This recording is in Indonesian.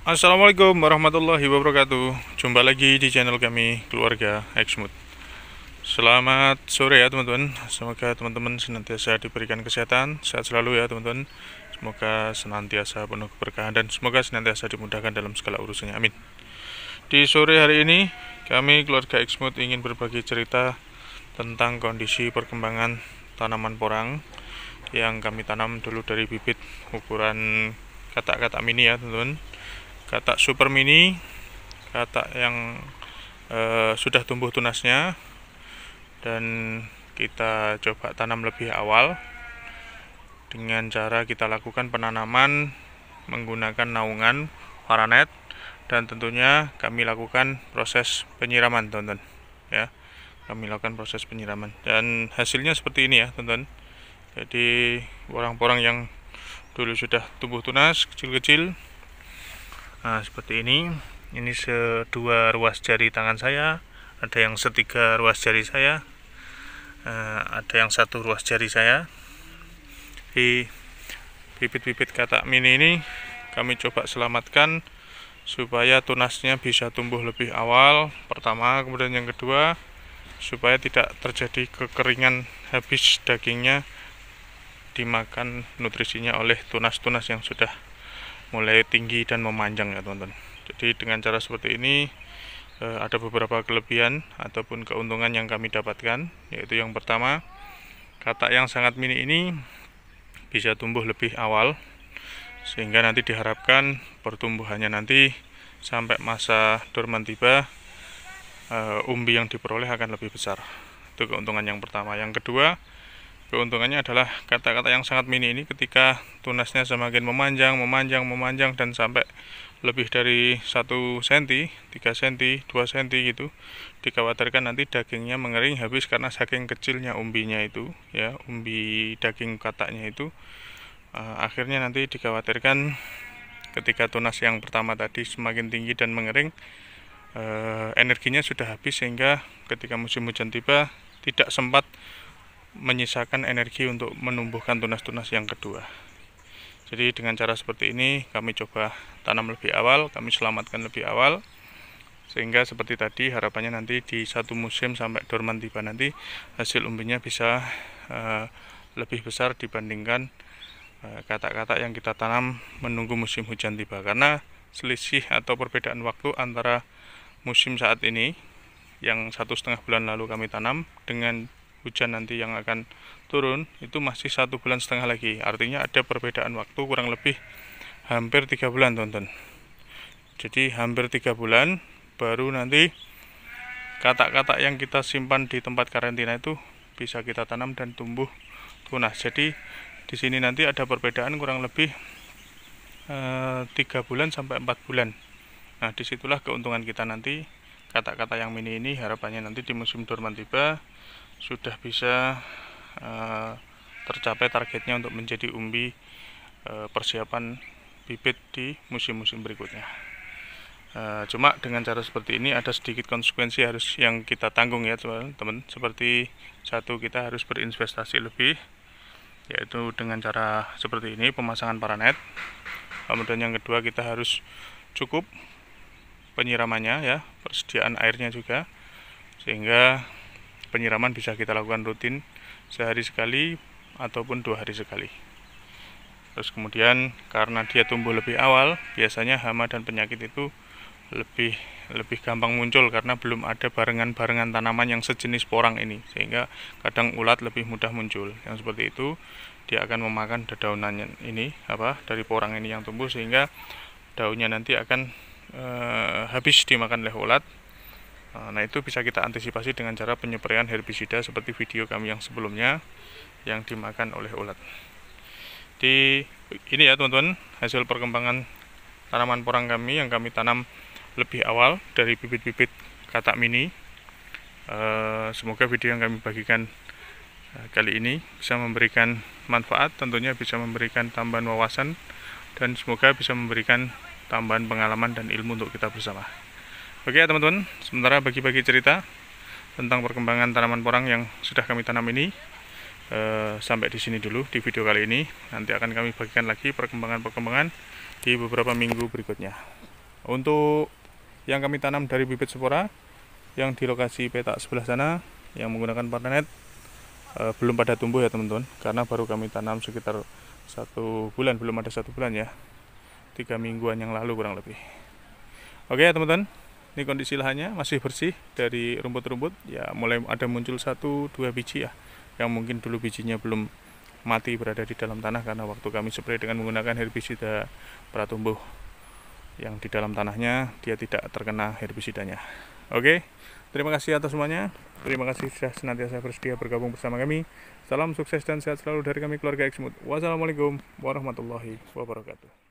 Assalamualaikum warahmatullahi wabarakatuh. Jumpa lagi di channel kami Keluarga Exmood. Selamat sore ya teman-teman. Semoga teman-teman senantiasa diberikan kesehatan, sehat selalu ya teman-teman. Semoga senantiasa penuh keberkahan dan semoga senantiasa dimudahkan dalam segala urusannya. Amin. Di sore hari ini kami Keluarga Exmood ingin berbagi cerita tentang kondisi perkembangan tanaman porang yang kami tanam dulu dari bibit ukuran katak-katak mini ya teman-teman. Katak super mini, katak yang sudah tumbuh tunasnya, dan kita coba tanam lebih awal dengan cara kita lakukan penanaman menggunakan naungan paranet, dan tentunya kami lakukan proses penyiraman teman-teman ya. Kami lakukan proses penyiraman dan hasilnya seperti ini ya teman-teman. Jadi porang-porang yang dulu sudah tumbuh tunas kecil-kecil, nah seperti ini sedua ruas jari tangan saya, ada yang setiga ruas jari saya, ada yang satu ruas jari saya. Di bibit-bibit katak mini ini kami coba selamatkan supaya tunasnya bisa tumbuh lebih awal pertama, kemudian yang kedua supaya tidak terjadi kekeringan habis dagingnya dimakan nutrisinya oleh tunas-tunas yang sudah mulai tinggi dan memanjang ya teman-teman. Jadi dengan cara seperti ini ada beberapa kelebihan ataupun keuntungan yang kami dapatkan, yaitu yang pertama, katak yang sangat mini ini bisa tumbuh lebih awal sehingga nanti diharapkan pertumbuhannya nanti sampai masa dorman tiba, umbi yang diperoleh akan lebih besar. Itu keuntungan yang pertama. Yang kedua, keuntungannya adalah katak-katak yang sangat mini ini ketika tunasnya semakin memanjang dan sampai lebih dari 1 cm, 3 cm, 2 cm gitu, dikhawatirkan nanti dagingnya mengering habis karena saking kecilnya umbinya itu ya, umbi daging kataknya itu. Akhirnya nanti dikhawatirkan ketika tunas yang pertama tadi semakin tinggi dan mengering, energinya sudah habis sehingga ketika musim hujan tiba tidak sempat menyisakan energi untuk menumbuhkan tunas-tunas yang kedua. Jadi dengan cara seperti ini kami coba tanam lebih awal, kami selamatkan lebih awal, sehingga seperti tadi harapannya nanti di satu musim sampai dorman tiba nanti hasil umbinya bisa lebih besar dibandingkan katak-katak yang kita tanam menunggu musim hujan tiba, karena selisih atau perbedaan waktu antara musim saat ini yang 1,5 bulan lalu kami tanam dengan hujan nanti yang akan turun itu masih 1,5 bulan lagi. Artinya ada perbedaan waktu kurang lebih hampir 3 bulan teman-teman. Jadi hampir 3 bulan baru nanti katak-katak yang kita simpan di tempat karantina itu bisa kita tanam dan tumbuh tunas. Jadi di sini nanti ada perbedaan kurang lebih 3 bulan sampai 4 bulan. Nah disitulah keuntungan kita nanti. Katak-katak yang mini ini harapannya nanti di musim dorman tiba sudah bisa tercapai targetnya untuk menjadi umbi persiapan bibit di musim-musim berikutnya. Cuma dengan cara seperti ini ada sedikit konsekuensi harus yang kita tanggung ya teman-teman. Seperti satu, kita harus berinvestasi lebih, yaitu dengan cara seperti ini, pemasangan paranet. Kemudian yang kedua, kita harus cukup penyiramannya ya, persediaan airnya juga, sehingga penyiraman bisa kita lakukan rutin sehari sekali ataupun 2 hari sekali. Terus kemudian karena dia tumbuh lebih awal, biasanya hama dan penyakit itu lebih gampang muncul karena belum ada barengan-barengan tanaman yang sejenis porang ini, sehingga kadang ulat lebih mudah muncul. Yang seperti itu dia akan memakan dedaunan ini dari porang ini yang tumbuh, sehingga daunnya nanti akan habis dimakan oleh ulat. Nah itu bisa kita antisipasi dengan cara penyempraian herbisida seperti video kami yang sebelumnya yang dimakan oleh ulat. Di ini ya teman-teman, hasil perkembangan tanaman porang kami yang kami tanam lebih awal dari bibit-bibit katak mini. Semoga video yang kami bagikan kali ini bisa memberikan manfaat, tentunya bisa memberikan tambahan wawasan, dan semoga bisa memberikan tambahan pengalaman dan ilmu untuk kita bersama. Oke ya teman-teman, sementara bagi-bagi cerita tentang perkembangan tanaman porang yang sudah kami tanam ini sampai di sini dulu di video kali ini. Nanti akan kami bagikan lagi perkembangan-perkembangan di beberapa minggu berikutnya. Untuk yang kami tanam dari bibit spora yang di lokasi petak sebelah sana yang menggunakan Partenet belum pada tumbuh ya teman-teman, karena baru kami tanam sekitar 1 bulan, belum ada 1 bulan ya, 3 mingguan yang lalu kurang lebih. Oke ya teman-teman, ini kondisi lahannya masih bersih dari rumput-rumput ya, mulai ada muncul 1-2 biji ya, yang mungkin dulu bijinya belum mati berada di dalam tanah karena waktu kami spray dengan menggunakan herbisida pratumbuh yang di dalam tanahnya dia tidak terkena herbisidanya. Oke, terima kasih atas semuanya. Terima kasih sudah senantiasa bersedia bergabung bersama kami. Salam sukses dan sehat selalu dari kami keluarga Exmut. Wassalamualaikum warahmatullahi wabarakatuh.